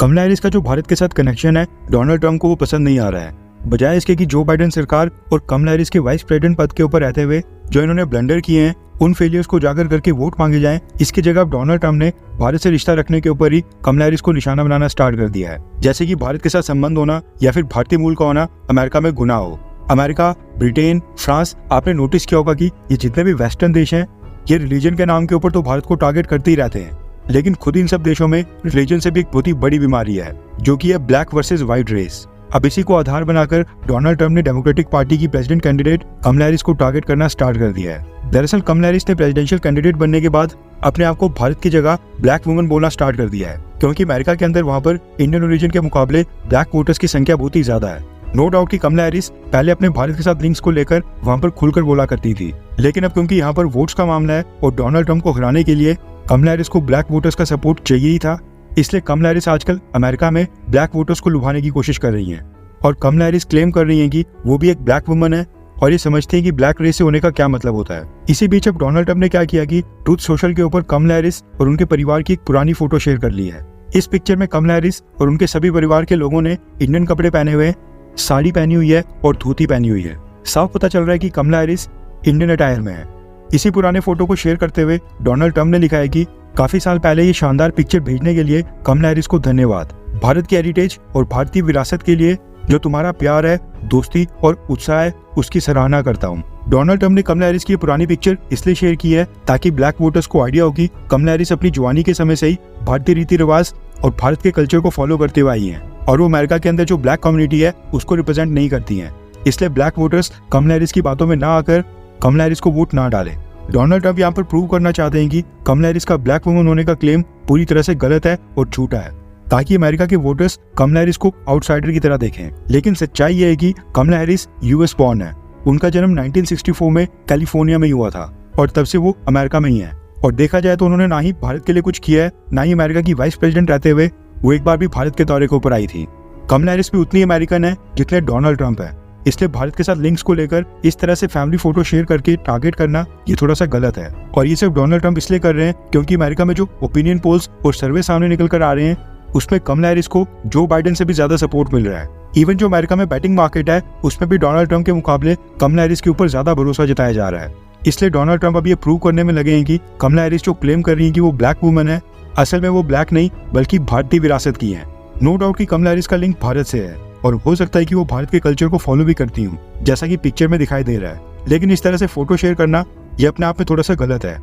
कमला Harris का जो भारत के साथ कनेक्शन है डोनाल्ड ट्रंप को वो पसंद नहीं आ रहा है। बजाय इसके कि जो बाइडेन सरकार और कमला हैरिस के वाइस प्रेसिडेंट पद के ऊपर रहते हुए जो इन्होंने ब्लंडर किए हैं उन फेलियर्स को उजागर करके वोट मांगे जाएं, इसकी जगह अब डोनाल्ड ट्रंप ने भारत से रिश्ता रखने के ऊपर ही कमला हैरिस को निशाना बनाना स्टार्ट कर दिया है। जैसे कि भारत के साथ संबंध होना या फिर भारतीय मूल का होना अमेरिका में गुनाह हो। अमेरिका, ब्रिटेन, फ्रांस, आपने नोटिस किया होगा कि ये जितने भी वेस्टर्न देश हैं ये रिलीजन के नाम के ऊपर तो भारत को टारगेट करते ही रहते हैं, लेकिन खुद इन सब देशों में रिलीजन से भी एक बहुत ही बड़ी बीमारी है जो कि है ब्लैक वर्सेस व्हाइट रेस। अब इसी को आधार बनाकर डोनाल्ड ट्रंप ने डेमोक्रेटिक पार्टी की प्रेसिडेंट कैंडिडेट कमला हैरिस को टारगेट करना स्टार्ट कर दिया है। दरअसल कमला हैरिस ने प्रेसिडेंशियल कैंडिडेट बनने के बाद अपने आप को भारत की जगह ब्लैक वुमन बोलना स्टार्ट कर दिया है, क्योंकि अमेरिका के अंदर वहाँ पर इंडियन ओरिजिन के मुकाबले ब्लैक वोटर्स की संख्या बहुत ही ज्यादा है। नो डाउट कि कमला हैरिस पहले अपने भारत के साथ लिंक्स को लेकर वहाँ पर खुलकर बोला करती थी, लेकिन अब क्योंकि यहाँ पर वोट्स का मामला है और डोनाल्ड ट्रंप को हराने के लिए कमला हैरिस को ब्लैक वोटर्स का सपोर्ट चाहिए ही था, इसलिए कमला हैरिस आजकल अमेरिका में ब्लैक वोटर्स को लुभाने की कोशिश कर रही हैं। और कमला हैरिस क्लेम कर रही हैं कि वो भी एक ब्लैक वुमन है और ये समझती हैं कि ब्लैक रेस से होने का क्या मतलब होता है। इसी बीच अब डोनाल्ड ट्रंप ने क्या किया कि ट्रूथ सोशल के ऊपर कमला हैरिस और उनके परिवार की एक पुरानी फोटो शेयर कर ली है। इस पिक्चर में कमला हैरिस और उनके सभी परिवार के लोगों ने इंडियन कपड़े पहने हुए, साड़ी पहनी हुई है और धोती पहनी हुई है। साफ पता चल रहा है कि कमला हैरिस इंडियन अटायर में है। इसी पुराने फोटो को शेयर करते हुए डोनाल्ड ट्रंप ने लिखा है कि काफी साल पहले ये शानदार पिक्चर भेजने के लिए कमला हैरिस को धन्यवाद। भारत की हेरिटेज और भारतीय विरासत के लिए जो तुम्हारा प्यार है, दोस्ती और उत्साह है, उसकी सराहना करता हूँ। डोनाल्ड ट्रंप ने कमला हैरिस की पुरानी पिक्चर इसलिए शेयर की है ताकि ब्लैक वोटर्स को आइडिया हो कि कमला हैरिस अपनी जवानी के समय से ही भारतीय रीति रिवाज और भारत के कल्चर को फॉलो करते हुए आई हैं और वो अमेरिका के अंदर जो ब्लैक कम्युनिटी है उसको रिप्रेजेंट नहीं करती हैं। इसलिए ब्लैक वोटर्स कमला हैरिस की बातों में ना आकर कमला हैरिस को वोट ना डालें। डोनाल्ड ट्रंप यहाँ पर प्रूव करना चाहते हैं कि कमला हैरिस का ब्लैक वुमन होने का क्लेम पूरी तरह से गलत है और झूठा है, ताकि अमेरिका के वोटर्स कमला हैरिस को आउटसाइडर की तरह देखें। लेकिन सच्चाई ये है कि कमला हैरिस यूएस बॉर्न है। उनका जन्म 1964 में कैलिफोर्निया में ही हुआ था और तब से वो अमेरिका में ही है। और देखा जाए तो उन्होंने ना ही भारत के लिए कुछ किया है, ना ही अमेरिका की वाइस प्रेसिडेंट रहते हुए वो एक बार भी भारत के दौरे के ऊपर आई थी। कमला हैरिस भी उतनी अमेरिकन है जितने डोनाल्ड ट्रंप है, इसलिए भारत के साथ लिंक्स को लेकर इस तरह से फैमिली फोटो शेयर करके टारगेट करना ये थोड़ा सा गलत है। और ये सिर्फ डोनाल्ड ट्रंप इसलिए कर रहे हैं क्योंकि अमेरिका में जो ओपिनियन पोल्स और सर्वे सामने निकल कर आ रहे हैं उसमें कमला हैरिस को जो बाइडेन से भी ज्यादा सपोर्ट मिल रहा है। इवन जो अमेरिका में बैटिंग मार्केट है उसमें भी डोनाल्ड ट्रंप के मुकाबले कमला हैरिस के ऊपर ज्यादा भरोसा जताया जा रहा है। इसलिए डोनाल्ड ट्रंप अब ये प्रूव करने में लगे हैं कि कमला हैरिस जो क्लेम कर रही है कि वो ब्लैक वुमन है, असल में वो ब्लैक नहीं बल्कि भारतीय विरासत की है। नो डाउट कि कमला हैरिस का लिंक भारत से है और हो सकता है कि वो भारत के कल्चर को फॉलो भी करती हूँ, जैसा कि पिक्चर में दिखाई दे रहा है, लेकिन इस तरह से फोटो शेयर करना ये अपने आप में थोड़ा सा गलत है।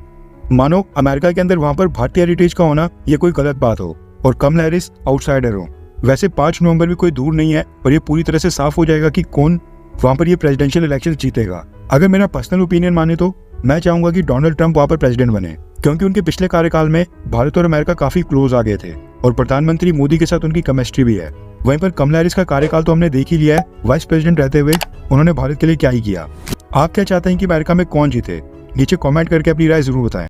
मानो अमेरिका के अंदर वहाँ पर भारतीय हेरिटेज का होना ये कोई गलत बात हो और कमला हैरिस आउटसाइडर हो। वैसे 5 नवंबर भी कोई दूर नहीं है और ये पूरी तरह से साफ हो जाएगा कि कौन वहाँ पर ये प्रेसिडेंशियल इलेक्शन जीतेगा। अगर मेरा पर्सनल ओपिनियन माने तो मैं चाहूंगा कि डोनाल्ड ट्रंप वहाँ पर प्रेसिडेंट बने, क्योंकि उनके पिछले कार्यकाल में भारत और अमेरिका काफी क्लोज आ गए थे और प्रधानमंत्री मोदी के साथ उनकी केमिस्ट्री भी है। वहीं पर कमला हैरिस का कार्यकाल तो हमने देख ही लिया है, वाइस प्रेसिडेंट रहते हुए उन्होंने भारत के लिए क्या ही किया। आप क्या चाहते हैं कि अमेरिका में कौन जीते? नीचे कमेंट करके अपनी राय जरूर बताएं।